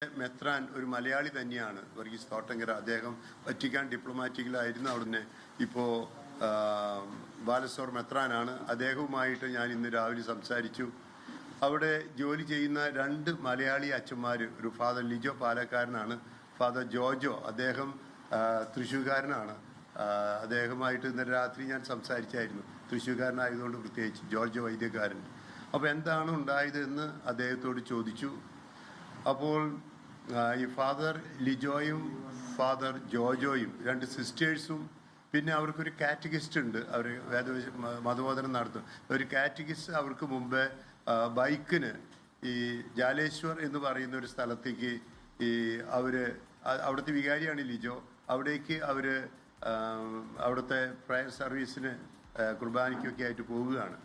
മെത്രാൻ ഒരു മലയാളി തന്നെയാണ്, വർഗീസ് തോട്ടങ്കര. അദ്ദേഹം വറ്റിക്കാൻ ഡിപ്ലോമാറ്റിക്കിലായിരുന്നു. അവിടുന്ന് ഇപ്പോൾ ബാലസോർ മെത്രാനാണ്. അദ്ദേഹവുമായിട്ട് ഞാൻ ഇന്ന് രാവിലെ സംസാരിച്ചു. അവിടെ ജോലി ചെയ്യുന്ന 2 മലയാളി അച്ഛന്മാർ, ഒരു ഫാദർ ലിജോ പാലക്കാരനാണ്, ഫാദർ ജോജോ അദ്ദേഹം തൃശ്ശൂർക്കാരനാണ്. അദ്ദേഹമായിട്ട് ഇന്നലെ രാത്രി ഞാൻ സംസാരിച്ചായിരുന്നു, തൃശ്ശൂർക്കാരനായതുകൊണ്ട് പ്രത്യേകിച്ച്. ജോർജ് വൈദ്യക്കാരൻ. അപ്പോൾ എന്താണ് ഉണ്ടായത് എന്ന് അദ്ദേഹത്തോട് ചോദിച്ചു. അപ്പോൾ ഈ ഫാദർ ലിജോയും ഫാദർ ജോജോയും 2 സിസ്റ്റേഴ്സും, പിന്നെ അവർക്കൊരു കാറ്റഗിസ്റ്റ് ഉണ്ട്, അവർ മതബോധനം നടത്തും. ഒരു കാറ്റഗിസ്റ്റ് അവർക്ക് മുമ്പേ ബൈക്കിന് ഈ ജാലേശ്വർ എന്ന് പറയുന്ന ഒരു സ്ഥലത്തേക്ക് അവിടുത്തെ വികാരിയാണ് ലിജോ, അവിടേക്ക് അവിടുത്തെ പ്രയർ സർവീസിന് കുർബാനയ്ക്കൊക്കെ ആയിട്ട് പോവുകയാണ്.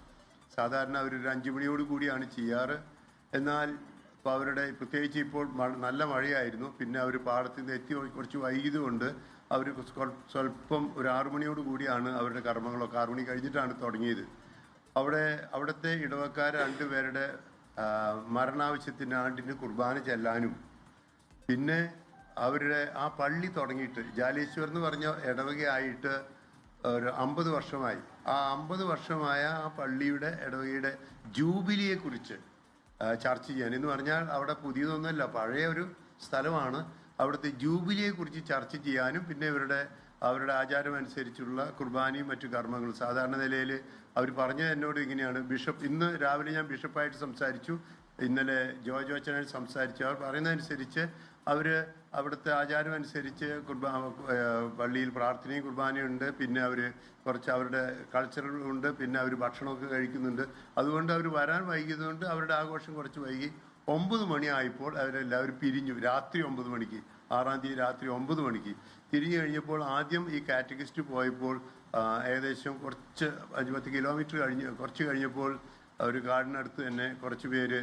സാധാരണ അവർ 5 മണിയോട് കൂടിയാണ് ചെയ്യാറ്. എന്നാൽ അപ്പോൾ അവരുടെ പ്രത്യേകിച്ച് ഇപ്പോൾ നല്ല മഴയായിരുന്നു. പിന്നെ അവർ പാടത്ത് നിന്ന് എത്തി കുറച്ച് വൈകിയതുകൊണ്ട് അവർ സ്വല്പം ഒരു 6 മണിയോട് കൂടിയാണ് അവരുടെ കർമ്മങ്ങളൊക്കെ 6 മണി കഴിഞ്ഞിട്ടാണ് തുടങ്ങിയത്. അവിടുത്തെ ഇടവക്കാർ 2 പേരുടെ മരണാവശ്യത്തിനാണ്ടിന് കുർബാന ചെല്ലാനും, പിന്നെ അവരുടെ ആ പള്ളി തുടങ്ങിയിട്ട് ജാലേശ്വർ എന്ന് പറഞ്ഞ ഇടവകയായിട്ട് ഒരു 50 വർഷമായി. ആ 50 വർഷമായ ആ പള്ളിയുടെ ഇടവകയുടെ ജൂബിലിയെക്കുറിച്ച് ചർച്ച ചെയ്യാൻ, എന്ന് പറഞ്ഞാൽ അവിടെ പുതിയതൊന്നുമല്ല, പഴയ ഒരു സ്ഥലമാണ്. അവിടുത്തെ ജൂബിലിയെക്കുറിച്ച് ചർച്ച ചെയ്യാനും, പിന്നെ അവരുടെ ആചാരം അനുസരിച്ചുള്ള കുർബാനയും മറ്റു കർമ്മങ്ങളും സാധാരണ നിലയിൽ അവർ പറഞ്ഞത് എന്നോട് ഇങ്ങനെയാണ്. ഇന്ന് രാവിലെ ഞാൻ ബിഷപ്പായിട്ട് സംസാരിച്ചു, ഇന്നലെ ജോജോ അച്ഛനായിട്ട് സംസാരിച്ചു. അവർ പറയുന്നതനുസരിച്ച് അവിടുത്തെ ആചാരം അനുസരിച്ച് പള്ളിയിൽ പ്രാർത്ഥനയും കുർബാനയും ഉണ്ട്, പിന്നെ കുറച്ച് അവരുടെ കൾച്ചറുകളുണ്ട്, പിന്നെ അവർ ഭക്ഷണമൊക്കെ കഴിക്കുന്നുണ്ട്. അതുകൊണ്ട് അവർ വരാൻ വൈകിയതുകൊണ്ട് അവരുടെ ആഘോഷം കുറച്ച് വൈകി. 9 മണി ആയപ്പോൾ അവരെല്ലാവരും പിരിഞ്ഞു. രാത്രി 9 മണിക്ക്, 6-ാം തീയതി രാത്രി 9 മണിക്ക് തിരിഞ്ഞു കഴിഞ്ഞപ്പോൾ ആദ്യം ഈ കാറ്റഗിസ്റ്റ് പോയപ്പോൾ ഏകദേശം കുറച്ച് 5-10 കിലോമീറ്റർ കുറച്ച് കഴിഞ്ഞപ്പോൾ ഒരു കാടിനടുത്ത് തന്നെ കുറച്ച് പേര്,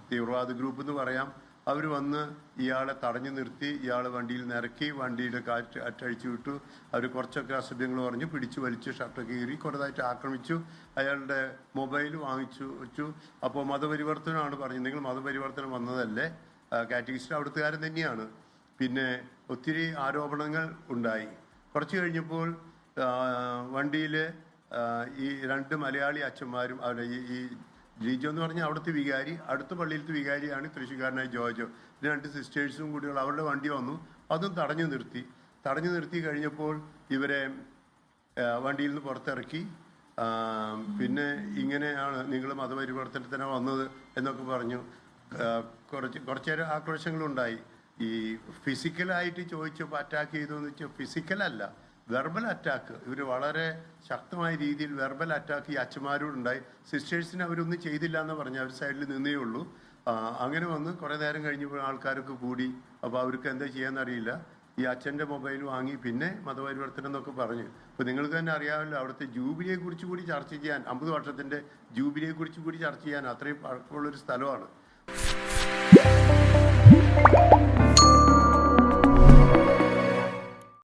തീവ്രവാദ ഗ്രൂപ്പ് എന്ന് പറയാം, അവർ വന്ന് ഇയാളെ തടഞ്ഞു നിർത്തി. ഇയാൾ വണ്ടിയിൽ നിറക്കി, വണ്ടിയുടെ കാറ്റ് അറ്റഴിച്ചു വിട്ടു. അവർ കുറച്ചൊക്കെ അസഭ്യങ്ങൾ പറഞ്ഞു, പിടിച്ചു വലിച്ചു, ഷർട്ടൊക്കെ കീറി കുറേതായിട്ട് ആക്രമിച്ചു. അയാളുടെ മൊബൈൽ വാങ്ങിച്ചു വെച്ചു. അപ്പോൾ മതപരിവർത്തനമാണ് പറഞ്ഞത്. നിങ്ങൾ മതപരിവർത്തനം വന്നതല്ലേ, കാറ്റഗിസ്റ്റ് അവിടുത്തുകാരൻ തന്നെയാണ്. പിന്നെ ഒത്തിരി ആരോപണങ്ങൾ ഉണ്ടായി. കുറച്ച് കഴിഞ്ഞപ്പോൾ വണ്ടിയിൽ ഈ 2 മലയാളി അച്ഛന്മാരും അവരുടെ ഈ ലിജോ എന്ന് പറഞ്ഞാൽ അവിടുത്തെ വികാരി, അടുത്ത പള്ളിയിലത്തെ വികാരിയാണ് തൃശ്ശൂർക്കാരനായ ജോജോ, 2 സിസ്റ്റേഴ്സും കൂടിയുള്ള അവരുടെ വണ്ടി വന്നു. അതും തടഞ്ഞു നിർത്തി കഴിഞ്ഞപ്പോൾ ഇവരെ വണ്ടിയിൽ നിന്ന് പുറത്തിറക്കി. പിന്നെ ഇങ്ങനെയാണ് നിങ്ങൾ മതപരിവർത്തനത്തിന് വന്നത് എന്നൊക്കെ പറഞ്ഞു. കുറച്ചേരം ആക്രോശങ്ങളുണ്ടായി. ഈ ഫിസിക്കലായിട്ട് ചോദിച്ചപ്പോൾ അറ്റാക്ക് ചെയ്തു എന്ന് വെച്ചാൽ ഫിസിക്കലല്ല, വെർബൽ അറ്റാക്ക്. ഇവർ വളരെ ശക്തമായ രീതിയിൽ വെർബൽ അറ്റാക്ക് ഈ അച്ഛന്മാരോടുണ്ടായി. സിസ്റ്റേഴ്സിന് അവരൊന്നും ചെയ്തില്ല എന്ന് പറഞ്ഞ് അവർ സൈഡിൽ നിന്നേ ഉള്ളൂ. അങ്ങനെ വന്ന് കുറേ നേരം കഴിഞ്ഞപ്പോൾ ആൾക്കാരൊക്കെ കൂടി. അപ്പോൾ അവർക്ക് എന്താ ചെയ്യാന്നറിയില്ല. ഈ അച്ഛൻ്റെ മൊബൈൽ വാങ്ങി, പിന്നെ മതപരിവർത്തനം എന്നൊക്കെ പറഞ്ഞു. അപ്പോൾ നിങ്ങൾക്ക് തന്നെ അറിയാമല്ലോ, അവിടുത്തെ ജൂബിലിയെക്കുറിച്ച് കൂടി ചർച്ച ചെയ്യാൻ, 50 വർഷത്തിൻ്റെ ജൂബിലിയെക്കുറിച്ച് കൂടി ചർച്ച ചെയ്യാൻ അത്രയും പഴക്കമുള്ളൊരു സ്ഥലമാണ്.